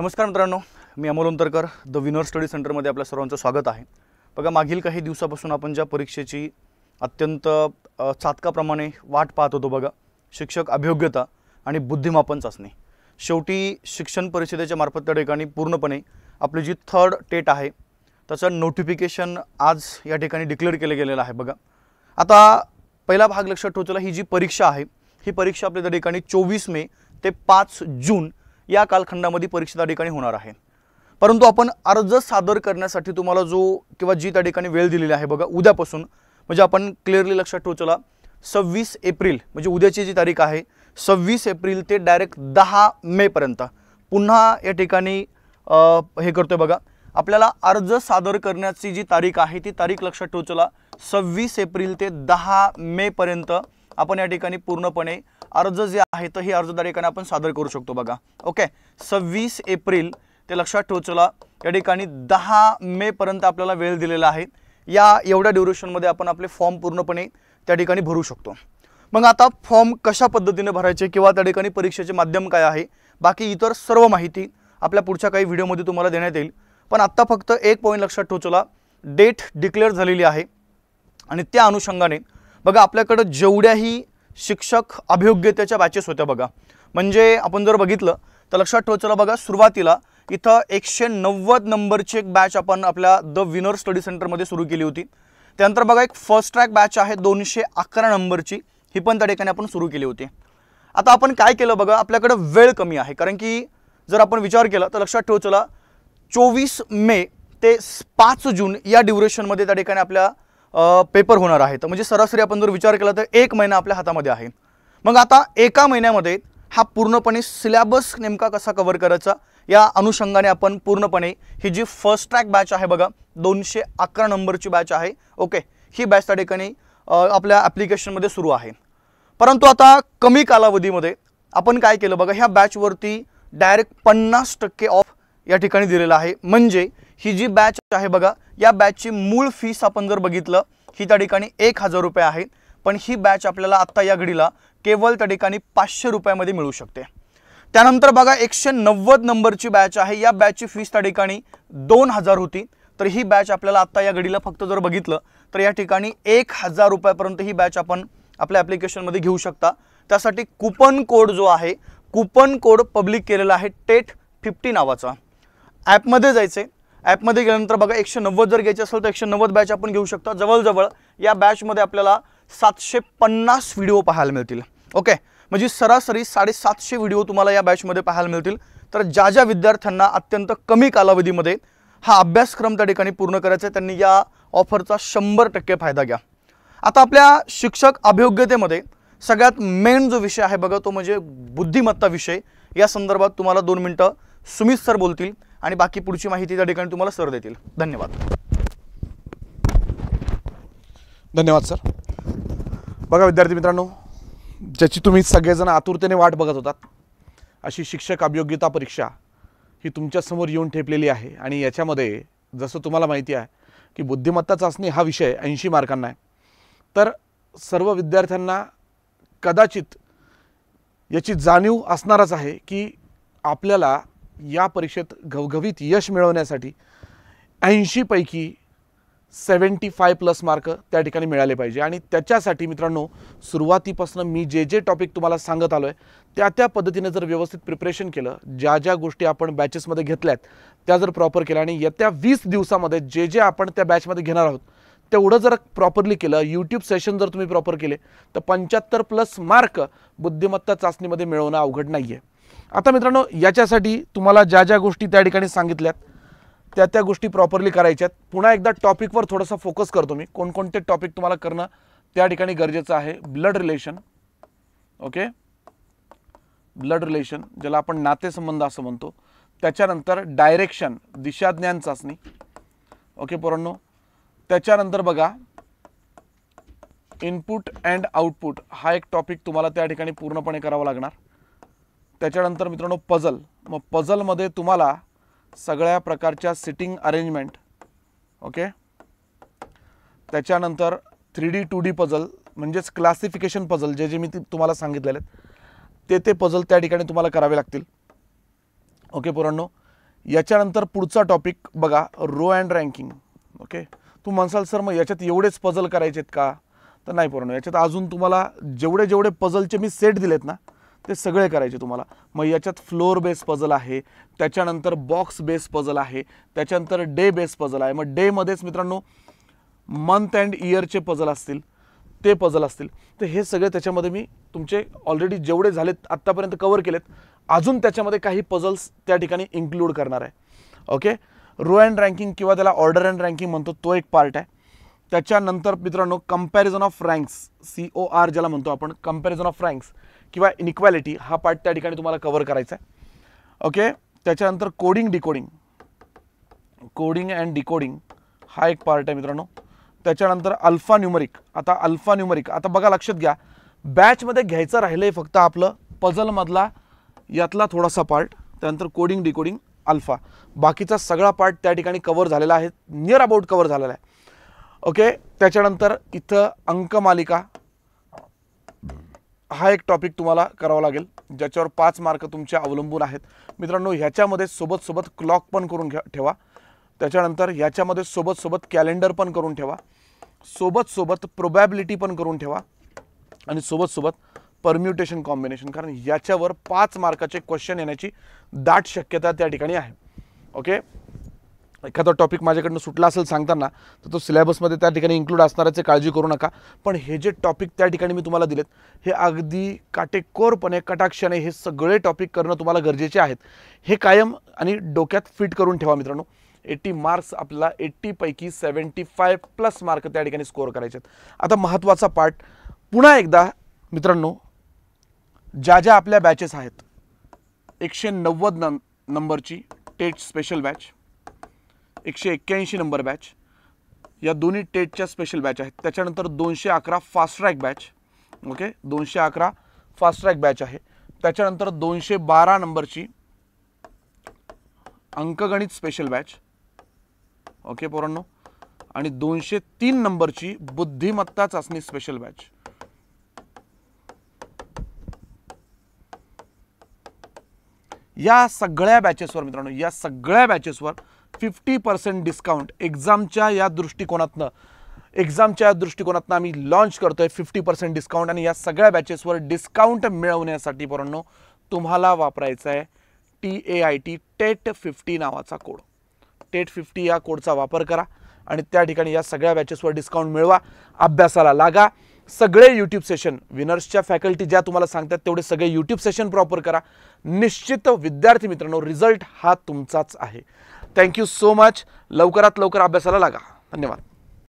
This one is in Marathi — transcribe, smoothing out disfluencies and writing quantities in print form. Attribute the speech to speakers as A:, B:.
A: नमस्कार मित्रांनो, मी अमोल उंतरकर द विनर स्टडी सेंटरमध्ये आपल्या सर्वांचं स्वागत आहे। बघा, मागील काही दिवसापासून आपण ज्या परीक्षेची अत्यंत चातकाप्रमाणे वाट पाहत होतो बघा, शिक्षक अभियोग्यता आणि बुद्धिमापन चाचणी, शेवटी शिक्षण परिषदेच्या मार्फत त्या ठिकाणी पूर्णपणे आपली जी थर्ड टेट आहे त्याचं नोटिफिकेशन आज या ठिकाणी डिक्लेअर केले गेलेलं आहे। बघा, आता पहिला भाग लक्षात ठेवा, ही जी परीक्षा आहे ही परीक्षा आपल्या त्या ठिकाणी 24 मे ते 5 जून या कालखंडामध्ये परीक्षा त्या ठिकाणी होणार आहे। परंतु आपण अर्ज सादर करण्यासाठी तुम्हाला जो किंवा जी त्या ठिकाणी वेळ दिलेली आहे बघा, उद्यापासून म्हणजे आपण क्लिअरली लक्षात ठेवू, 26 एप्रिल म्हणजे उद्याची जी तारीख आहे 26 एप्रिल ते डायरेक्ट 10 मे पर्यंत पुन्हा या ठिकाणी हे करतोय बघा, आपल्याला अर्ज सादर करण्याची जी तारीख आहे ती तारीख लक्षात ठेवू, 26 एप्रिल ते 10 मे पर्यंत आपण या ठिकाणी पूर्णपणे अर्ज जे आहे तर ही अर्ज तारीखाने आपण सादर करू शकतो बघा। ओके, 26 एप्रिल ते लक्षात ठेवू, या ठिकाणी 10 मे पर्यंत आपल्याला वेळ दिलेला आहे। या एवढ्या ड्युरेशनमध्ये आपण आपले फॉर्म पूर्णपणे त्या ठिकाणी भरू शकतो। मग आता फॉर्म कशा पद्धतीने भरायचे किंवा त्या ठिकाणी परीक्षेचे माध्यम काय आहे, बाकी इतर सर्व माहिती आपल्या पुढच्या काही व्हिडिओमध्ये तुम्हाला देण्यात येईल। पण आता फक्त एक पॉईंट लक्षात ठेवू, डेट डिक्लेअर झालेली आहे आणि त्या अनुषंगाने बघा आपल्याकडे जेवढ्याही शिक्षक अभियोग्यतेच्या बॅचेस होत्या बघा, म्हणजे आपण जर बघितलं तर लक्षात ठेवा बघा, सुरुवातीला इथं 190 नंबरची एक बॅच आपण आपल्या द विनर स्टडी सेंटरमध्ये सुरू केली होती। त्यानंतर बघा एक फर्स्ट ट्रॅक बॅच आहे 211 नंबरची, ही पण त्या ठिकाणी आपण सुरू केली होती। आता आपण काय केलं बघा, आपल्याकडे वेळ कमी आहे, कारण की जर आपण विचार केला तर लक्षात ठेवा 24 मे ते 5 जून या ड्युरेशनमध्ये त्या ठिकाणी आपल्या पेपर होणार आहे। तर म्हणजे सरासरी आपण जर विचार केला तर 1 महिना आपल्या हातामध्ये आहे। मग आता एका महिन्यामध्ये हा पूर्णपणे सिलेबस नेमका कसा कव्हर करायचा या अनुषंगाने आपण पूर्णपणे ही जी फर्स्ट ट्रॅक बॅच आहे बघा 211 नंबरची बॅच आहे, ओके, ही बॅच त्या ठिकाणी आपल्या ॲप्लिकेशनमध्ये सुरू आहे। परंतु आता कमी कालावधीमध्ये आपण काय केलं बघा, ह्या बॅचवरती डायरेक्ट 50% ऑफ या ठिकाणी दिलेला आहे। म्हणजे ही जी बॅच आहे बघा, या बॅचची मूळ फीस आपण जर बघितलं ही त्या ठिकाणी 1000 रुपये आहे, पण ही बॅच आपल्याला आत्ता या घडीला केवळ त्या ठिकाणी 500 रुपयामध्ये मिळू शकते। त्यानंतर बघा 190 नंबरची बॅच आहे, या बॅचची फीस त्या ठिकाणी 2000 होती, तर ही बॅच आपल्याला आत्ता या घडीला फक्त जर बघितलं तर या ठिकाणी 1000 रुपयापर्यंत ही बॅच आपण आपल्या ॲप्लिकेशनमध्ये घेऊ शकता। त्यासाठी कूपन कोड जो आहे, कूपन कोड पब्लिक केलेला आहे TET50 नावाचा। ॲपमध्ये जायचे, ॲपमध्ये गेल्यानंतर बघा 190 जर घ्यायचे असेल तर 190 बॅच आपण घेऊ शकता। जवळजवळ या बॅचमध्ये आपल्याला 750 व्हिडिओ पाहायला मिळतील, ओके, म्हणजे सरासरी 750 व्हिडिओ तुम्हाला या बॅचमध्ये पाहायला मिळतील। तर ज्या ज्या विद्यार्थ्यांना अत्यंत कमी कालावधीमध्ये हा अभ्यासक्रम त्या ठिकाणी पूर्ण करायचा आहे त्यांनी या ऑफरचा 100% फायदा घ्या। आता आपल्या शिक्षक अभियोग्यतेमध्ये सगळ्यात मेन जो विषय आहे बघा तो म्हणजे बुद्धिमत्ता विषय। या संदर्भात तुम्हाला 2 मिनिटं सुमित सर बोलतील आणि बाकी पुढची माहिती त्या ठिकाणी तुम्हाला सर देतील। धन्यवाद।
B: धन्यवाद सर। बघा विद्यार्थी मित्रांनो, ज्याची तुम्ही सगळेजण आतुरतेने वाट बघत होतात अशी शिक्षक अभियोग्यता परीक्षा ही तुमच्या समोर येऊन ठेपलेली आहे। आणि याच्यामध्ये जसं तुम्हाला माहिती आहे की बुद्धिमत्ता चाचणी हा विषय 80 मार्कांना आहे, तर सर्व विद्यार्थ्यांना कदाचित याची जाणीव असणारच आहे की आपल्याला या परीक्षेत घवघवीत यश मिळवण्यासाठी 80 पैकी 75+ मार्क त्या ठिकाणी मिळाले पाहिजे। आणि त्याच्यासाठी मित्रांनो सुरुवातीपासून मी जे टॉपिक तुम्हाला सांगत आलो आहे त्या पद्धतीने जर व्यवस्थित प्रिपरेशन केलं, ज्या गोष्टी आपण बॅचेसमध्ये घेतल्यात त्या जर प्रॉपर केल्या आणि येत्या 20 दिवसामध्ये जे आपण त्या बॅचमध्ये घेणार आहोत तेवढं जर प्रॉपरली केलं, यूट्यूब सेशन जर तुम्ही प्रॉपर केले तर 75+ मार्क बुद्धिमत्ता चाचणीमध्ये मिळवणं अवघड नाही आहे। आता मित्रांनो याच्यासाठी तुम्हाला ज्या गोष्टी त्या ठिकाणी सांगितल्यात त्या गोष्टी प्रॉपरली करायच्यात। पुन्हा एकदा टॉपिकवर थोडासा फोकस करतो मी, कोणकोणते टॉपिक तुम्हाला करणं त्या ठिकाणी गरजेचं आहे। Blood relation, okay, blood relation ज्याला आपण नातेसंबंध असं म्हणतो, त्याच्यानंतर डायरेक्शन दिशाज्ञान चाचणी, ओके पोरांनो, त्याच्यानंतर बघा इनपुट अँड आउटपुट हा एक टॉपिक तुम्हाला त्या ठिकाणी पूर्णपणे करावा लागणार। त्याच्यानंतर मित्रांनो पझल, मग पझलमध्ये तुम्हाला सगळ्या प्रकारच्या सिटिंग अरेंजमेंट, ओके, त्याच्यानंतर 3D 2D पझल म्हणजेच क्लासिफिकेशन पझल जे मी तुम्हाला सांगितलेले ते पझल त्या ठिकाणी तुम्हाला करावे लागतील, ओके पोरांनो। याच्यानंतर पुढचा टॉपिक बघा, रो अँड रँकिंग. ओके, तू म्हणसाल सर मग याच्यात एवढेच पझल करायचेत का? तर नाही पोरांनो, याच्यात अजून तुम्हाला जेवढे जेवढे पझलचे मी सेट दिलेत ना ते सगळे करायचे तुम्हाला. मग याच्यात फ्लोअर बेस पझल आहे, त्याच्यानंतर बॉक्स बेस पझल आहे, त्याच्यानंतर डे बेस पझल आहे. मग डेमध्येच मित्रांनो मंथ अँड इयरचे पझल असतील, ते पझल असतील. तर हे सगळे त्याच्यामध्ये मी तुमचे ऑलरेडी जेवढे झालेत आत्तापर्यंत कव्हर केलेत, अजून त्याच्यामध्ये काही पझल्स त्या ठिकाणी इन्क्लूड करणार आहे. ओके, रो अँड रँकिंग किंवा त्याला ऑर्डर अँड रँकिंग म्हणतो, तो एक पार्ट आहे. त्याच्यानंतर मित्रांनो कंपॅरिझन ऑफ रँक्स, COR ज्याला म्हणतो आपण, कंपॅरिझन ऑफ रँक्स किंवा इनइक्वॅलिटी, हा पार्ट त्या ठिकाणी तुम्हाला कव्हर करायचा आहे. ओके, त्याच्यानंतर कोडिंग अँड डिकोडिंग हा एक पार्ट आहे मित्रांनो. त्याच्यानंतर अल्फा न्यूमरिक. आता बघा, लक्षात घ्या, बॅचमध्ये घ्यायचं राहिलंय फक्त आपलं पझलमधला यातला थोडासा पार्ट, त्यानंतर कोडिंग डिकोडिंग अल्फा, बाकीचा सगळा पार्ट त्या ठिकाणी कव्हर झालेला आहे, नियर अबाउट कव्हर झालेला आहे. ओके, त्याच्यानंतर इथं अंकमालिका हा एक टॉपिक तुम्हाला करावा लागेल, ज्याच्यावर 5 मार्क तुमचे अवलंबून आहेत मित्रांनो. ह्याच्यामध्ये सोबत क्लॉक पण करून ठेवा, त्याच्यानंतर ह्याच्यामध्ये सोबत कॅलेंडर पण करून ठेवा, सोबत प्रोबॅबिलिटी पण करून ठेवा, आणि सोबत परम्युटेशन कॉम्बिनेशन, कारण याच्यावर 5 मार्काचे क्वेश्चन येण्याची दाट शक्यता त्या ठिकाणी आहे. ओके, एखादा टॉपिक माझ्याकडनं सुटला असेल सांगताना तर तो सिलेबसमध्ये त्या ठिकाणी इन्क्लूड असणाऱ्याची काळजी करू नका. पण हे जे टॉपिक त्या ठिकाणी मी तुम्हाला दिलेत, हे अगदी काटेकोरपणे कटाक्षाने हे सगळे टॉपिक करणं तुम्हाला गरजेचे आहेत. हे कायम आणि डोक्यात फिट करून ठेवा मित्रांनो. 80 मार्क्स आपल्याला 80 पैकी 75+ मार्क त्या ठिकाणी स्कोअर करायचे आहेत. आता महत्त्वाचा पार्ट पुन्हा एकदा मित्रांनो, ज्या आपल्या बॅचेस आहेत, 190 नंबरची TET special batch, 181 number batch, या दोन्ही टेटच्या स्पेशल बॅच आहेत. त्याच्यानंतर 211 fast track batch. Okay, 211 fast track batch आहे. त्याच्यानंतर 212 नंबरची अंकगणित स्पेशल बॅच. ओके पोरांनो, आणि 203 नंबरची बुद्धिमत्ता चाचणी स्पेशल बॅच. या सगळ्या बॅचेसवर मित्रांनो, या सगळ्या बॅचेसवर 50% डिस्काउंट एक्झामच्या दृष्टिकोनातनं आम्ही लॉन्च करतोय 50% डिस्काउंट. आणि या सगळ्या बॅचेसवर डिस्काउंट मिळवण्यासाठी पोरांनो तुम्हाला वापरायचा आहे TAIT TET50 नावाचा कोड. TET50 या कोडचा वापर करा आणि त्या ठिकाणी या सगळ्या बॅचेसवर डिस्काउंट मिळवा. अभ्यासाला लागा. सगळे यूट्यूब सेशन विनर्सच्या फॅकल्टी ज्या तुम्हाला सांगतात तेवढे सगळे यूट्यूब सेशन प्रॉपर करा. निश्चित विद्यार्थी मित्रांनो, रिझल्ट हा तुमचाच आहे. Thank you so much. लवकरात लवकर अभ्यासाला लागा. धन्यवाद.